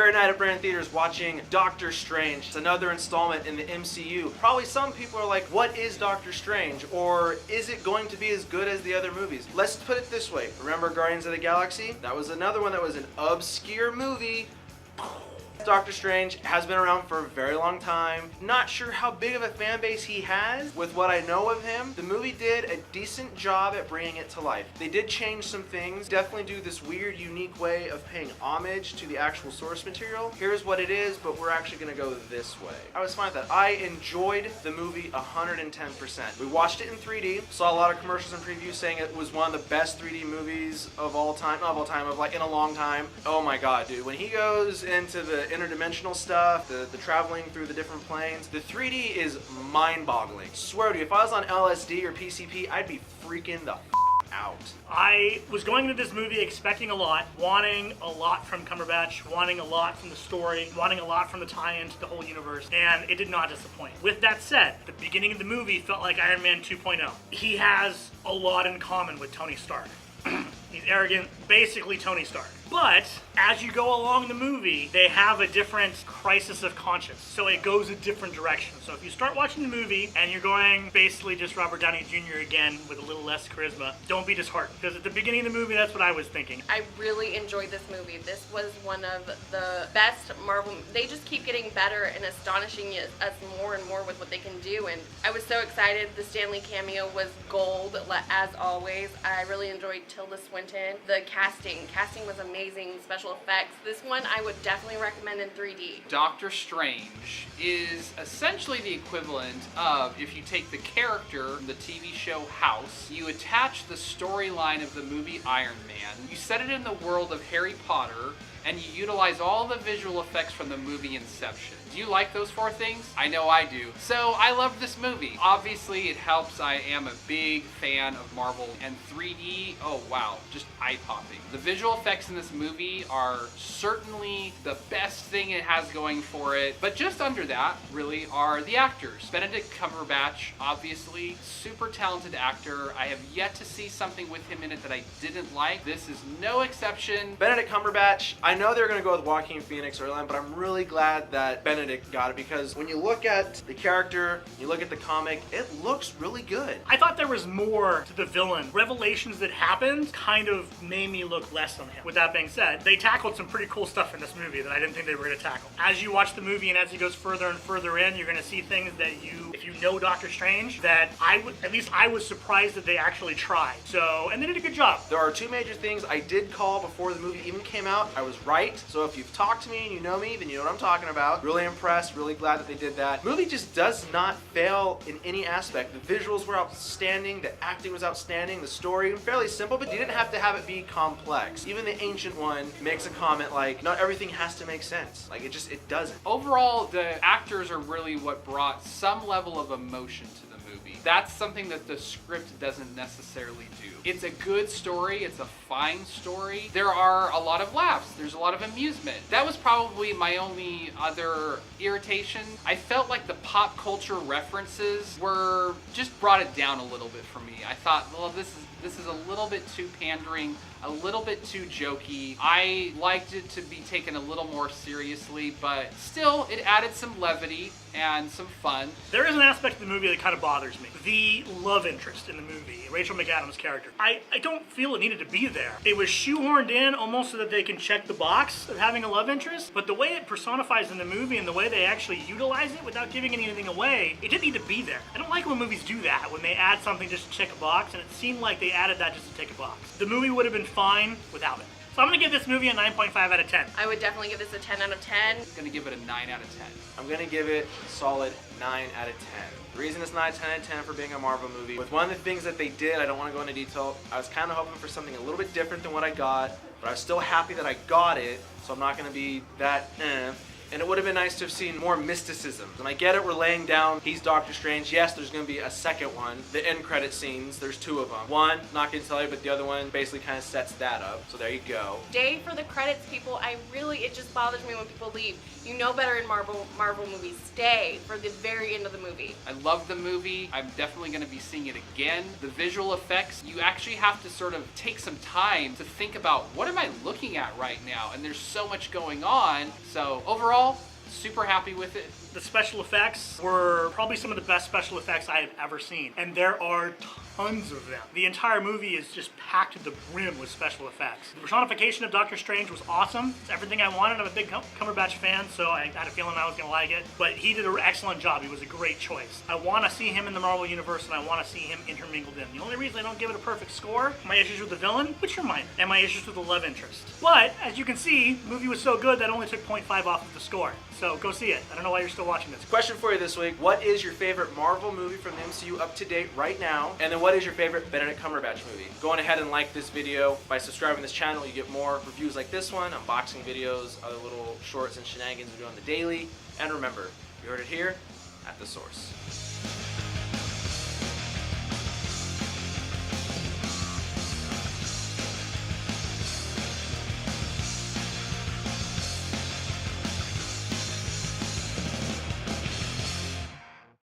Saturday night at Brandon Theaters watching Doctor Strange. It's another installment in the MCU. Probably some people are like, what is Doctor Strange? Or is it going to be as good as the other movies? Let's put it this way. Remember Guardians of the Galaxy? That was another one that was an obscure movie. Doctor Strange has been around for a very long time. Not sure how big of a fan base he has. With what I know of him, the movie did a decent job at bringing it to life. They did change some things, definitely do this weird, unique way of paying homage to the actual source material. Here's what it is, but we're actually gonna go this way. I was fine with that. I enjoyed the movie 110%. We watched it in 3D, saw a lot of commercials and previews saying it was one of the best 3D movies of all time, not of all time, of like in a long time. Oh my god, dude. When he goes into the interdimensional stuff, the traveling through the different planes, the 3D is mind-boggling. Swear to you, if I was on LSD or PCP, I'd be freaking the out. I was going into this movie expecting a lot, wanting a lot from Cumberbatch, wanting a lot from the story, wanting a lot from the tie-in to the whole universe, and it did not disappoint. With that said, the beginning of the movie felt like Iron Man 2.0. He has a lot in common with Tony Stark. He's arrogant, basically Tony Stark. But as you go along the movie, they have a different crisis of conscience. So it goes a different direction. So if you start watching the movie and you're going basically just Robert Downey Jr. again with a little less charisma, don't be disheartened. Because at the beginning of the movie, that's what I was thinking. I really enjoyed this movie. This was one of the best Marvel. They just keep getting better and astonishing us more and more with what they can do. And I was so excited. The Stan Lee cameo was gold, as always. I really enjoyed Tilda Swinton. The casting was amazing. Special effects. This one I would definitely recommend in 3D. Doctor Strange is essentially the equivalent of if you take the character from the TV show House, you attach the storyline of the movie Iron Man, you set it in the world of Harry Potter, and you utilize all the visual effects from the movie Inception. Do you like those four things? I know I do. So I love this movie. Obviously it helps. I am a big fan of Marvel, and 3D, oh wow, just eye-popping. The visual effects in this movie are certainly the best thing it has going for it, but just under that really are the actors. Benedict Cumberbatch, obviously, super talented actor. I have yet to see something with him in it that I didn't like. This is no exception. Benedict Cumberbatch, I know they're going to go with Joaquin Phoenix early on, but I'm really glad that Benedict got it, because when you look at the character, you look at the comic, it looks really good. I thought there was more to the villain. Revelations that happened kind of made me look less on him. With that being said, they tackled some pretty cool stuff in this movie that I didn't think they were going to tackle. As you watch the movie and as he goes further and further in, you're going to see things that if you know Doctor Strange, that I was surprised that they actually tried. So, and they did a good job. There are two major things I did call before the movie even came out. I was right. So if you've talked to me and you know me, then you know what I'm talking about. Really impressed, really glad that they did that. The movie just does not fail in any aspect. The visuals were outstanding, the acting was outstanding, the story fairly simple, but you didn't have to have it be complex. Even the Ancient One makes a comment like, not everything has to make sense. Like, it doesn't. Overall, the actors are really what brought some level of emotion to the movie. That's something that the script doesn't necessarily do. It's a good story, it's a fine story. There are a lot of laughs, there's a lot of amusement. That was probably my only other irritation. I felt like the pop culture references just brought it down a little bit for me. I thought, well, this is a little bit too pandering, a little bit too jokey. I liked it to be taken a little more seriously, but still, it added some levity and some fun. There is an aspect of the movie that kind of bothers me. The love interest in the movie, Rachel McAdams' character. I don't feel it needed to be there. It was shoehorned in almost so that they can check the box of having a love interest, but the way it personifies in the movie and the way they actually utilize it without giving anything away, it didn't need to be there. I don't like when movies do that, when they add something just to check a box, and it seemed like they added that just to tick a box. The movie would have been fine without it. So I'm going to give this movie a 9.5 out of 10. I would definitely give this a 10 out of 10. I'm going to give it a 9 out of 10. I'm going to give it a solid 9 out of 10. The reason it's not a 10 out of 10 for being a Marvel movie, with one of the things that they did, I don't want to go into detail, I was kind of hoping for something a little bit different than what I got, but I was still happy that I got it, so I'm not going to be that and it would have been nice to have seen more mysticism. And I get it, we're laying down, he's Doctor Strange. Yes, there's going to be a second one. The end credit scenes, there's 2 of them. One, not going to tell you, but the other one basically kind of sets that up. So there you go. Stay for the credits, people. It just bothers me when people leave. You know better in Marvel movies. Stay for the very end of the movie. I love the movie. I'm definitely going to be seeing it again. The visual effects, you actually have to sort of take some time to think about, what am I looking at right now? And there's so much going on. So overall, super happy with it. The special effects were probably some of the best special effects I have ever seen, and there are tons of them. The entire movie is just packed to the brim with special effects. The personification of Doctor Strange was awesome. It's everything I wanted. I'm a big Cumberbatch fan, so I had a feeling I was going to like it, but he did an excellent job. He was a great choice. I want to see him in the Marvel Universe, and I want to see him intermingled in. The only reason I don't give it a perfect score, my issues with the villain, which are minor, and my issues with the love interest. But, as you can see, the movie was so good that only took 0.5 off of the score. So go see it. I don't know why you're still watching this. Question for you this week: what is your favorite Marvel movie from the MCU up to date right now? And then what is your favorite Benedict Cumberbatch movie? Go on ahead and like this video. By subscribing to this channel, you get more reviews like this one, unboxing videos, other little shorts and shenanigans we do on the daily. And remember, you heard it here at The Source.